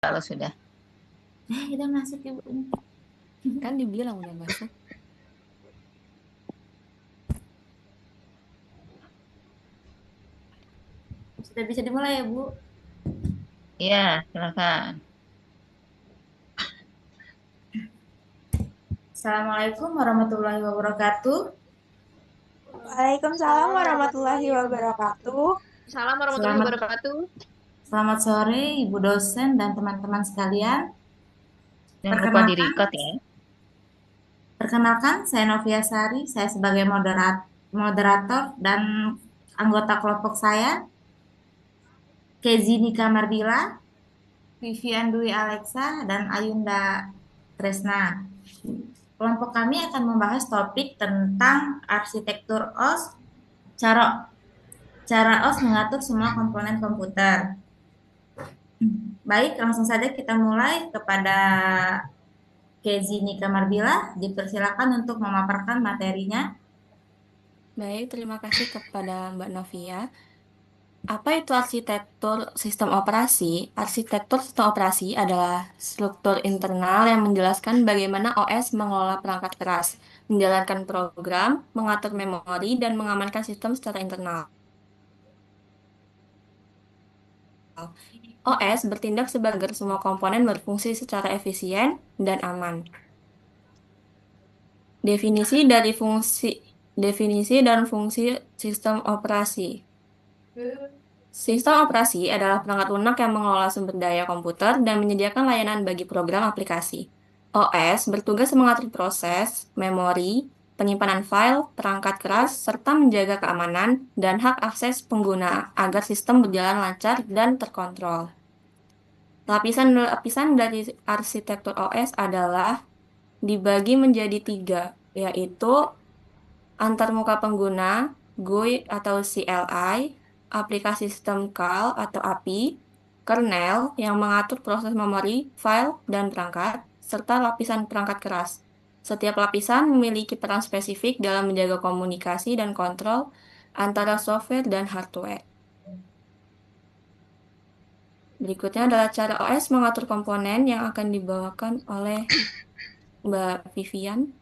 Kalau sudah. Kita masuk Ibu. Kan dibilang udah masuk. Sudah bisa dimulai ya, Bu? Iya, silakan. Assalamualaikum warahmatullahi wabarakatuh. Waalaikumsalam warahmatullahi wabarakatuh. Salam warahmatullahi Selamat, wabarakatuh. selamat sore Ibu dosen dan teman-teman sekalian. Jangan lupa di record ya. Perkenalkan, saya Novia Sari. Saya sebagai moderator dan anggota kelompok saya, Kezi Nika Mardila, Vivian Dwi Alexa, dan Ayunda Tresna. Kelompok kami akan membahas topik tentang arsitektur OS, cara OS mengatur semua komponen komputer. Baik, langsung saja kita mulai kepada Kezi Nika Marbila. Dipersilakan untuk memaparkan materinya. Baik, terima kasih kepada Mbak Novia. Apa itu arsitektur sistem operasi? Arsitektur sistem operasi adalah struktur internal yang menjelaskan bagaimana OS mengelola perangkat keras, menjalankan program, mengatur memori, dan mengamankan sistem secara internal. OS bertindak sebagai semua komponen berfungsi secara efisien dan aman. Definisi dan fungsi sistem operasi. Sistem operasi adalah perangkat lunak yang mengelola sumber daya komputer dan menyediakan layanan bagi program aplikasi. OS bertugas mengatur proses, memori, penyimpanan file, perangkat keras, serta menjaga keamanan dan hak akses pengguna agar sistem berjalan lancar dan terkontrol. Lapisan-lapisan dari arsitektur OS adalah dibagi menjadi 3, yaitu antarmuka pengguna, GUI atau CLI, aplikasi sistem call atau API, kernel yang mengatur proses memori, file, dan perangkat, serta lapisan perangkat keras. Setiap lapisan memiliki peran spesifik dalam menjaga komunikasi dan kontrol antara software dan hardware. Berikutnya adalah cara OS mengatur komponen yang akan dibawakan oleh Mbak Vivian.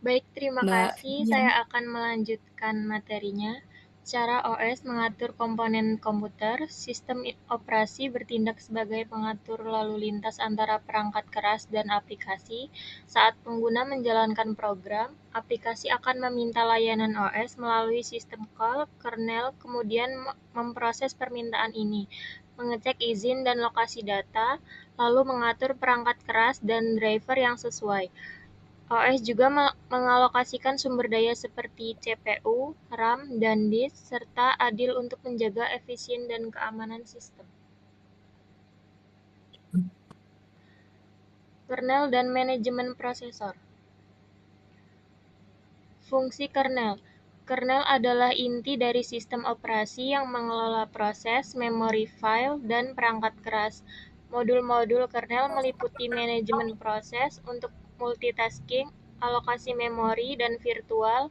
Baik, terima Mbak kasih. Vivian. Saya akan melanjutkan materinya. Cara OS mengatur komponen komputer, sistem operasi bertindak sebagai pengatur lalu lintas antara perangkat keras dan aplikasi. Saat pengguna menjalankan program, aplikasi akan meminta layanan OS melalui sistem call, kernel, kemudian memproses permintaan ini, mengecek izin dan lokasi data, lalu mengatur perangkat keras dan driver yang sesuai. OS juga mengalokasikan sumber daya seperti CPU, RAM, dan disk, serta adil untuk menjaga efisien dan keamanan sistem. Kernel dan manajemen prosesor. Fungsi kernel. Kernel adalah inti dari sistem operasi yang mengelola proses, memori file, dan perangkat keras. Modul-modul kernel meliputi manajemen proses untuk multitasking, alokasi memori dan virtual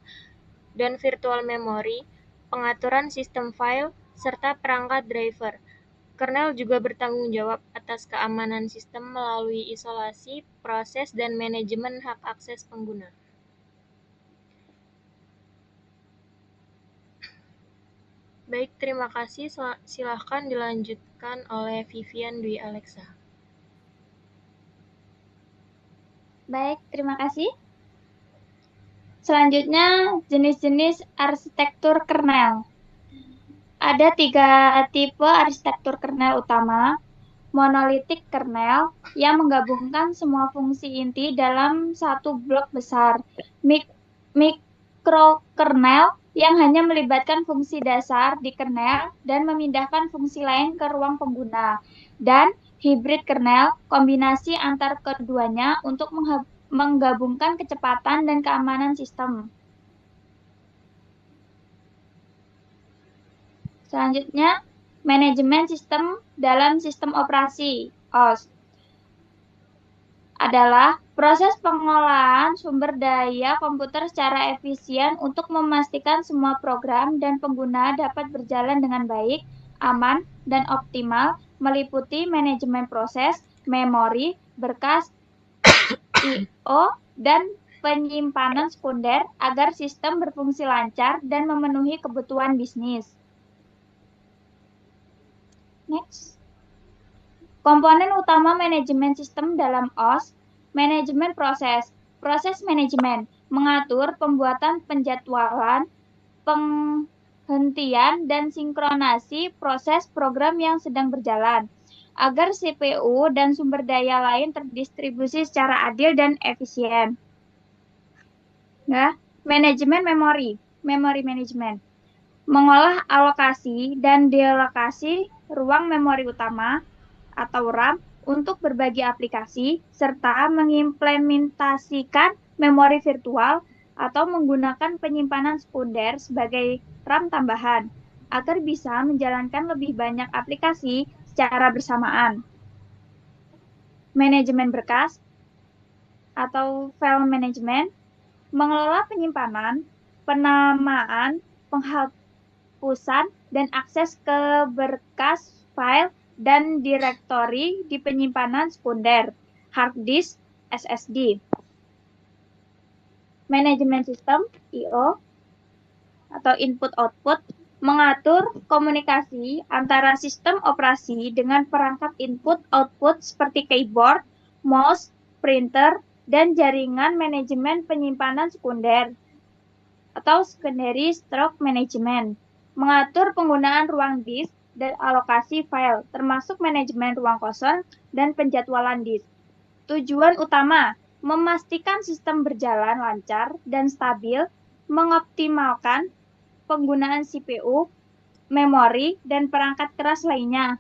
memory, pengaturan sistem file, serta perangkat driver. Kernel juga bertanggung jawab atas keamanan sistem melalui isolasi, proses, dan manajemen hak akses pengguna. Baik, terima kasih. Silahkan dilanjutkan oleh Vivian Dwi Alexa. Baik, terima kasih. Selanjutnya, jenis-jenis arsitektur kernel. Ada 3 tipe arsitektur kernel utama. Monolitik kernel yang menggabungkan semua fungsi inti dalam satu blok besar. Mikrokernel yang hanya melibatkan fungsi dasar di kernel dan memindahkan fungsi lain ke ruang pengguna. Dan hybrid kernel, kombinasi antar keduanya untuk menggabungkan kecepatan dan keamanan sistem. Selanjutnya, manajemen sistem dalam sistem operasi, OS. adalah proses pengolahan sumber daya komputer secara efisien untuk memastikan semua program dan pengguna dapat berjalan dengan baik, aman, dan optimal, meliputi manajemen proses, memori, berkas, I/O, dan penyimpanan sekunder agar sistem berfungsi lancar dan memenuhi kebutuhan bisnis. Next. Komponen utama manajemen sistem dalam OS, manajemen proses. Proses manajemen mengatur pembuatan penjadwalan, penghentian, dan sinkronasi proses program yang sedang berjalan, agar CPU dan sumber daya lain terdistribusi secara adil dan efisien. Ya, manajemen memori, memory management. Mengolah alokasi dan dealokasi ruang memori utama atau RAM untuk berbagi aplikasi, serta mengimplementasikan memori virtual atau menggunakan penyimpanan sekunder sebagai RAM tambahan, agar bisa menjalankan lebih banyak aplikasi secara bersamaan. Manajemen berkas atau file management, mengelola penyimpanan, penamaan, penghapusan, dan akses ke berkas file dan direktori di penyimpanan sekunder, hard disk, SSD. Manajemen sistem, I/O, atau input-output, mengatur komunikasi antara sistem operasi dengan perangkat input-output seperti keyboard, mouse, printer, dan jaringan manajemen penyimpanan sekunder, atau secondary stock management, mengatur penggunaan ruang disk dan alokasi file, termasuk manajemen ruang kosong dan penjadwalan disk. Tujuan utama, memastikan sistem berjalan lancar dan stabil, mengoptimalkan penggunaan CPU, memori, dan perangkat keras lainnya,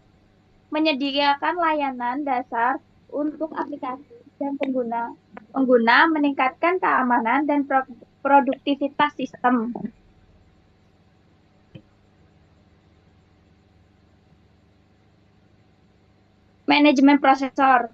menyediakan layanan dasar untuk aplikasi dan pengguna, meningkatkan keamanan dan produktivitas sistem. Manajemen prosesor.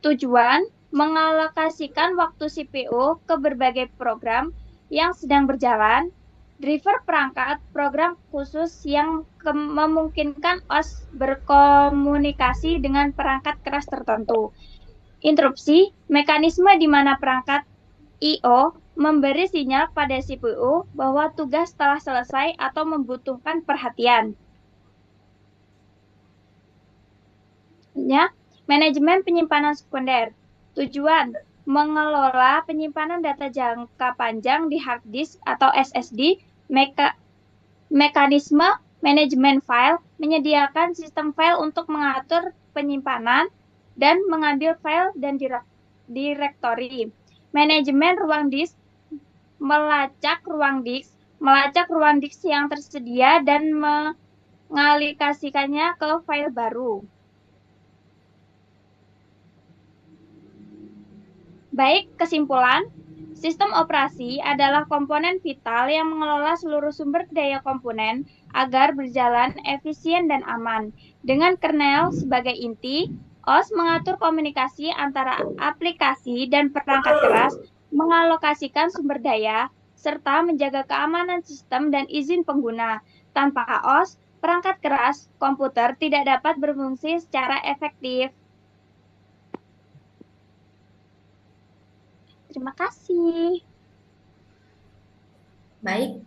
Tujuan, mengalokasikan waktu CPU ke berbagai program yang sedang berjalan, driver perangkat program khusus yang memungkinkan OS berkomunikasi dengan perangkat keras tertentu. Interupsi, mekanisme di mana perangkat I/O memberi sinyal pada CPU bahwa tugas telah selesai atau membutuhkan perhatian. Ya, manajemen penyimpanan sekunder. Tujuan, mengelola penyimpanan data jangka panjang di hard disk atau SSD. Mekanisme manajemen file menyediakan sistem file untuk mengatur penyimpanan dan mengambil file dan direktori. Manajemen ruang disk, melacak ruang disk yang tersedia dan mengalokasikannya ke file baru. Baik, kesimpulan, sistem operasi adalah komponen vital yang mengelola seluruh sumber daya komponen agar berjalan efisien dan aman. Dengan kernel sebagai inti, OS mengatur komunikasi antara aplikasi dan perangkat keras, mengalokasikan sumber daya, serta menjaga keamanan sistem dan izin pengguna. Tanpa OS, perangkat keras komputer tidak dapat berfungsi secara efektif. Terima kasih. Baik,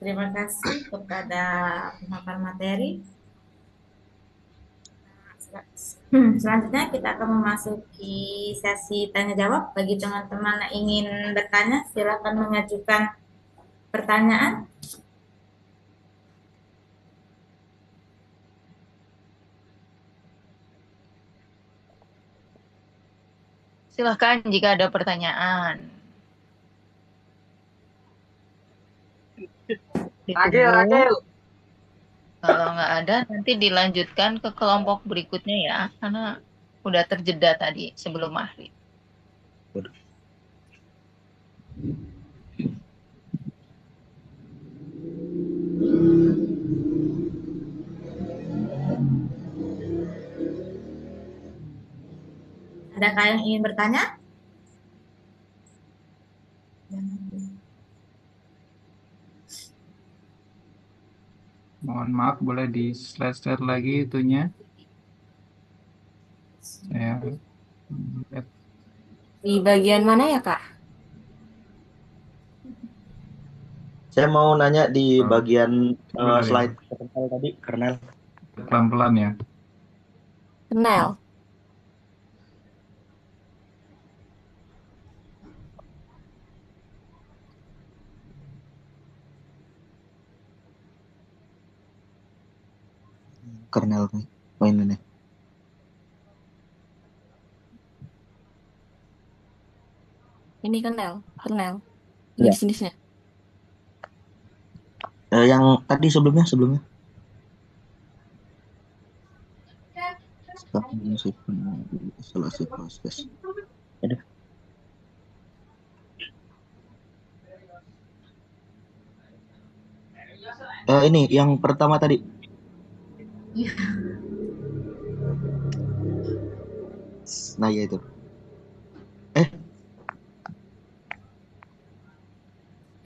terima kasih kepada pemaparan materi. Selanjutnya kita akan memasuki sesi tanya jawab. Bagi teman-teman yang ingin bertanya, silakan mengajukan pertanyaan. Silakan jika ada pertanyaan. Ragil. Kalau nggak ada, nanti dilanjutkan ke kelompok berikutnya ya, karena udah terjeda tadi sebelum maghrib. Adakah yang ingin bertanya? Mohon maaf, boleh di slide lagi itunya. Saya lihat. Di bagian mana ya, Kak? Saya mau nanya di Oh, bagian boleh ya. slide kernel tadi, kernel. Pelan-pelan ya. Kernel. Kernel nih. Oh ini nih. Ini kernel. Kernel. Ya. Jenis-jenisnya. Yang tadi sebelumnya. Isolasi proses. Aduh. Ini yang pertama tadi. Nah ya itu.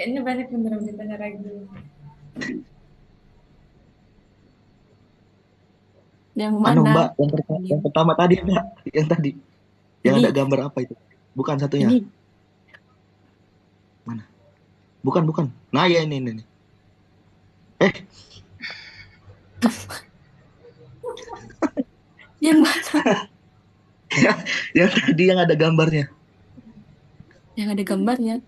Ini banyak beneran ditanya lagi. Yang Anu mana? Mbak, yang pertama tadi Mbak, yang tadi. Yang Ini. ada gambar apa itu? Bukan satunya. Ini. Mana? Bukan. Nah ya ini. Yang mana? Yang tadi yang ada gambarnya. Yang ada gambarnya.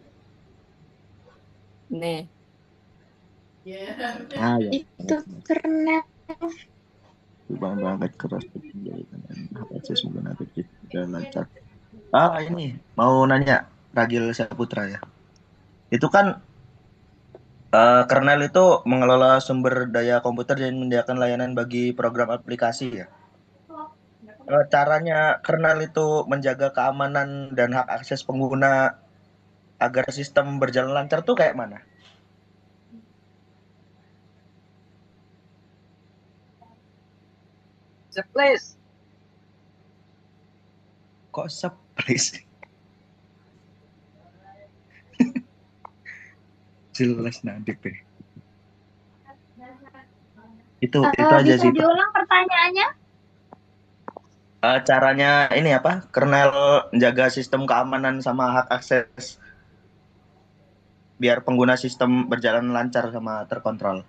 Nih. Ah ya. Itu kernel. Bahan berangkat keras menjadikan hak akses menggunakan dan lancar. Ini mau nanya Ragil Saputra ya. Itu kan kernel itu mengelola sumber daya komputer dan menyediakan layanan bagi program aplikasi ya. Caranya kernel itu menjaga keamanan dan hak akses pengguna agar sistem berjalan lancar tuh kayak mana? Please. Kok surprise? Jelas nanti deh. Itu aja Bisa sih. diulang pertanyaannya? Caranya ini apa? Kernel menjaga sistem keamanan sama hak akses biar pengguna sistem berjalan lancar sama terkontrol.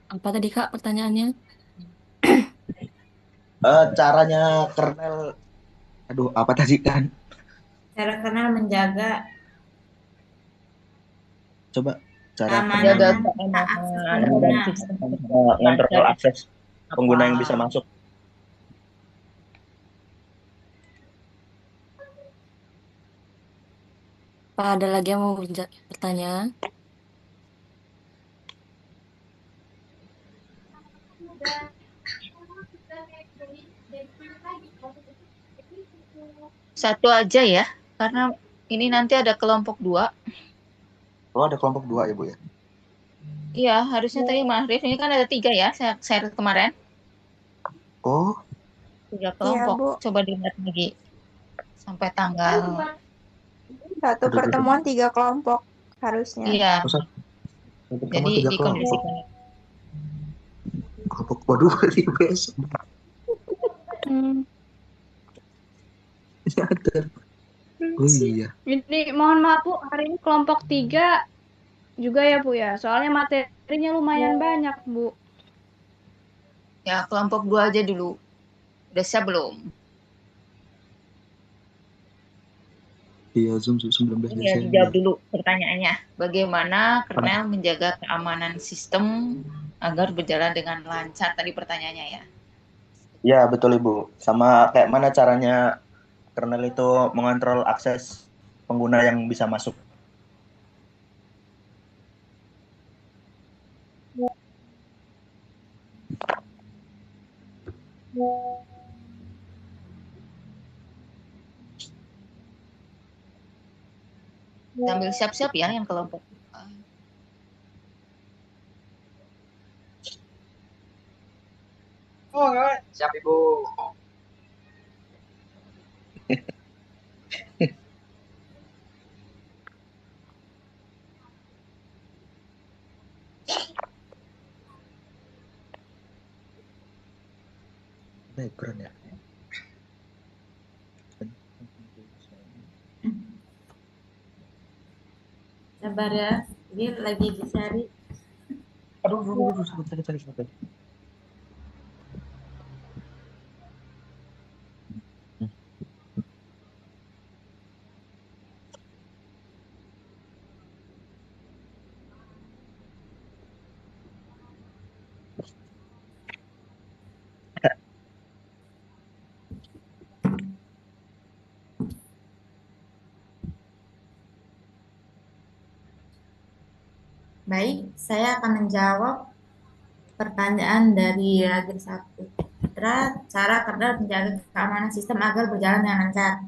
Apa tadi, Kak, pertanyaannya? Caranya kernel, aduh apa tadi kan? Cara kernel menjaga Coba cara keamanan Jaga dan hak keamanan akses dan pengguna. sistem ngontrol lancar. akses pengguna yang Apa? bisa masuk. Apa ada lagi yang mau bertanya? Satu aja ya, karena ini nanti ada kelompok 2. Oh ada kelompok 2 ya Bu ya? Iya, harusnya tadi Mahrif. Ini kan ada 3 ya, saya share kemarin. Oh 3 kelompok. Bu. Coba dilihat lagi. Sampai tanggal. Satu pertemuan 3 kelompok harusnya. Iya, jadi jadi dikondisikan. kelompok waduh berarti besok. Oh iya. Ini mohon maaf Bu, hari ini kelompok 3 juga ya Bu ya. Soalnya materinya lumayan banyak Bu. Ya, kelompok 2 aja dulu. Udah siap belum? Iya, Zoom 19 Ini ya, dijawab Desember. dulu pertanyaannya. Bagaimana kernel menjaga keamanan sistem agar berjalan dengan lancar? Tadi pertanyaannya ya. Ya, betul Ibu. Sama kayak mana caranya kernel itu mengontrol akses pengguna yang bisa masuk. Sambil siap-siap ya yang kelompok. Siap Ibu. Background ya. Sabar ya, dia lagi dicari. Aduh, sebentar. Baik, saya akan menjawab pertanyaan dari Ragil Saputra, cara kernel menjaga keamanan sistem agar berjalan dengan lancar.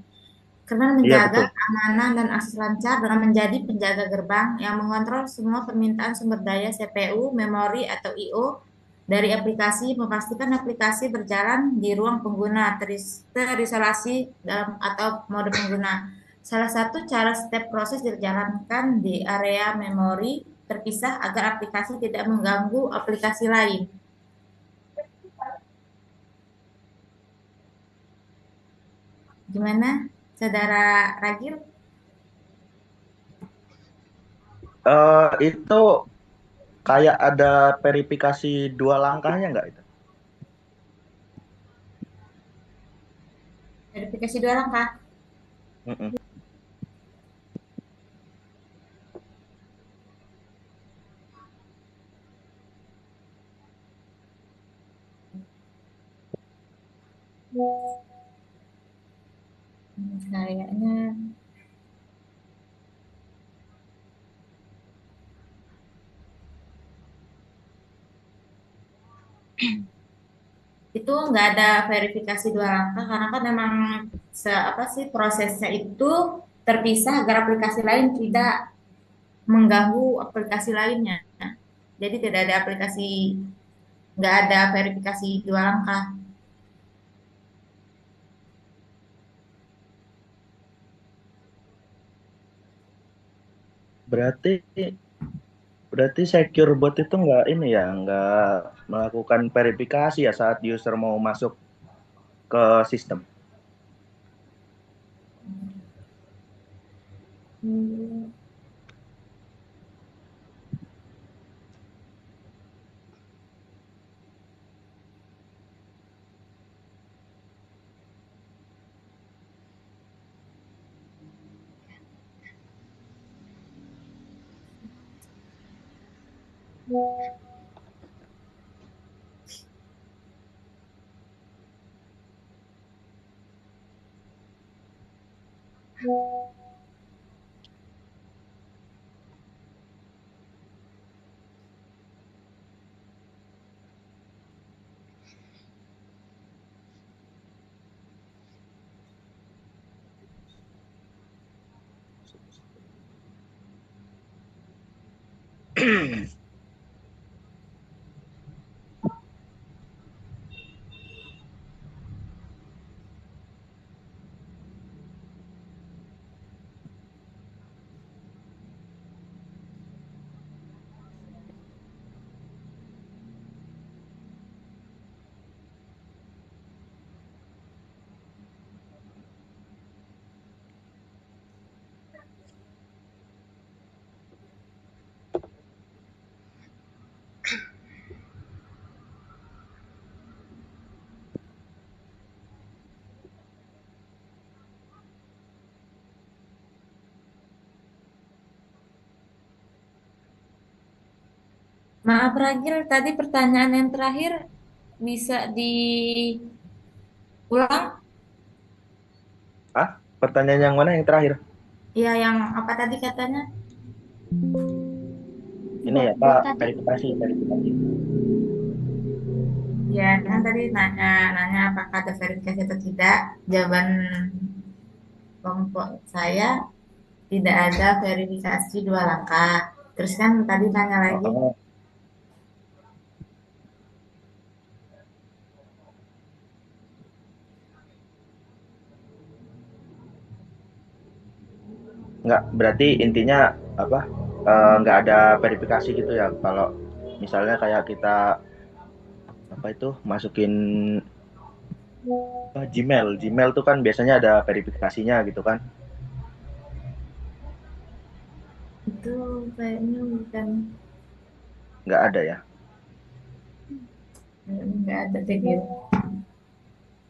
Kernel Iya, menjaga betul. keamanan dan akses lancar dengan menjadi penjaga gerbang yang mengontrol semua permintaan sumber daya CPU, memori, atau I/O dari aplikasi, memastikan aplikasi berjalan di ruang pengguna terisolasi dalam atau mode pengguna. Salah satu cara step proses dijalankan di area memori terpisah agar aplikasi tidak mengganggu aplikasi lain. Gimana, Saudara Ragil? Itu kayak ada verifikasi 2 langkahnya nggak itu? Verifikasi 2 langkah. Mm-mm. Kayaknya itu nggak ada verifikasi 2 langkah karena kan memang apa sih prosesnya itu terpisah agar aplikasi lain tidak mengganggu aplikasi lainnya. Jadi tidak ada aplikasi, nggak ada verifikasi 2 langkah. Berarti berarti secure bot itu nggak ini ya, nggak melakukan verifikasi ya saat user mau masuk ke sistem. Hmm. Maaf Ragil, tadi pertanyaan yang terakhir bisa diulang? Pertanyaan yang mana yang terakhir? Ya, yang apa tadi katanya? Ini ya Pak, verifikasi. Ya, kan tadi nanya apakah ada verifikasi atau tidak. Jawaban kelompok saya tidak ada verifikasi 2 langkah. Terus kan tadi tanya lagi. Oh. Nggak, berarti intinya apa? Nggak ada verifikasi gitu ya. Kalau misalnya kayak kita apa itu masukin Gmail tuh kan biasanya ada verifikasinya gitu kan? Itu kayaknya bukan, Nggak ada ya? nggak ada deh gitu.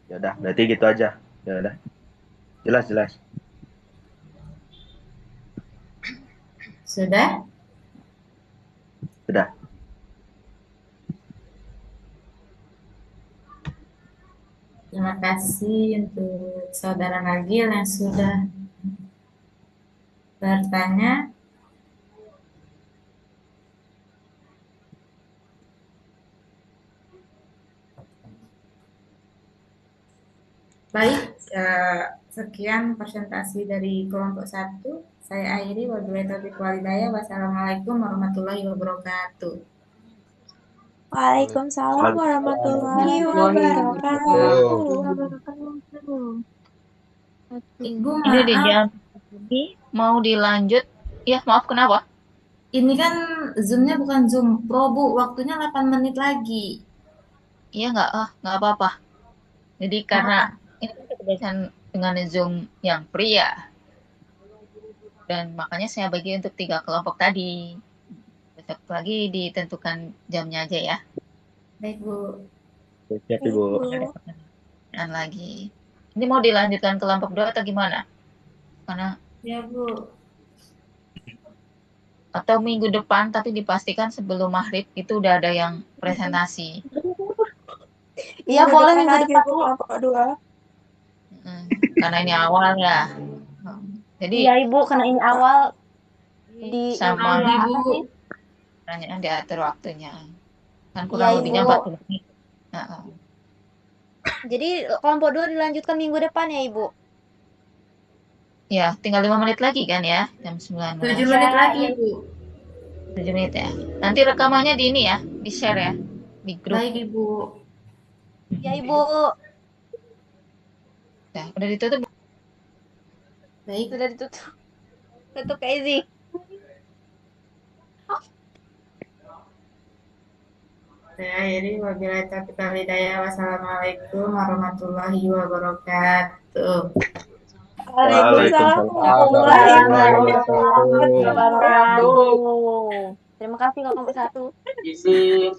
Ya udah, berarti gitu aja. Ya udah, jelas. Sudah? Sudah. Terima kasih untuk Saudara Nagil yang sudah bertanya. Baik, sekian presentasi dari kelompok 1. Saya akhiri. Wabillahi taufiq walhidayah. Wassalamualaikum warahmatullahi wabarakatuh. Waalaikumsalam warahmatullahi wabarakatuh. Ibu, Ini di maaf. jam ini mau dilanjut. Ya, maaf kenapa? Ini kan Zoom-nya bukan Zoom Pro, Bu. Waktunya 8 menit lagi. Iya nggak apa-apa. Jadi karena ini kan kebiasaan dengan Zoom yang free ya. Dan makanya saya bagi untuk 3 kelompok tadi. Besok lagi ditentukan jamnya aja ya. Baik, Bu. Siap, Ibu. Dan lagi. Ini mau dilanjutkan kelompok 2 atau gimana? Karena Ya, Bu. atau minggu depan tapi dipastikan sebelum maghrib itu udah ada yang presentasi. Iya, boleh minggu depan kelompok 2. Karena ini awal ya. Jadi Iya Ibu, karena ini awal sama Ibu. pertanyaan diatur waktunya. Kan kurang Iya, lebihnya Ibu. 40 menit. Jadi kelompok 2 dilanjutkan minggu depan ya Ibu? Ya, tinggal 5 menit lagi kan ya, jam 19. 7 menit lagi, Bu. 7 menit ya. Nanti rekamannya di ini ya, di share ya, di grup. Baik, Ibu. Ya Ibu. Ya, udah ditutup. Baik. Sudah ditutup. Tutup Kak Izzy. Saya akhiri. Wabillahi taufiq walhidayah. Wassalamualaikum warahmatullahi wabarakatuh. Waalaikumsalam warahmatullahi wabarakatuh. Terima kasih kelompok 1. Izin.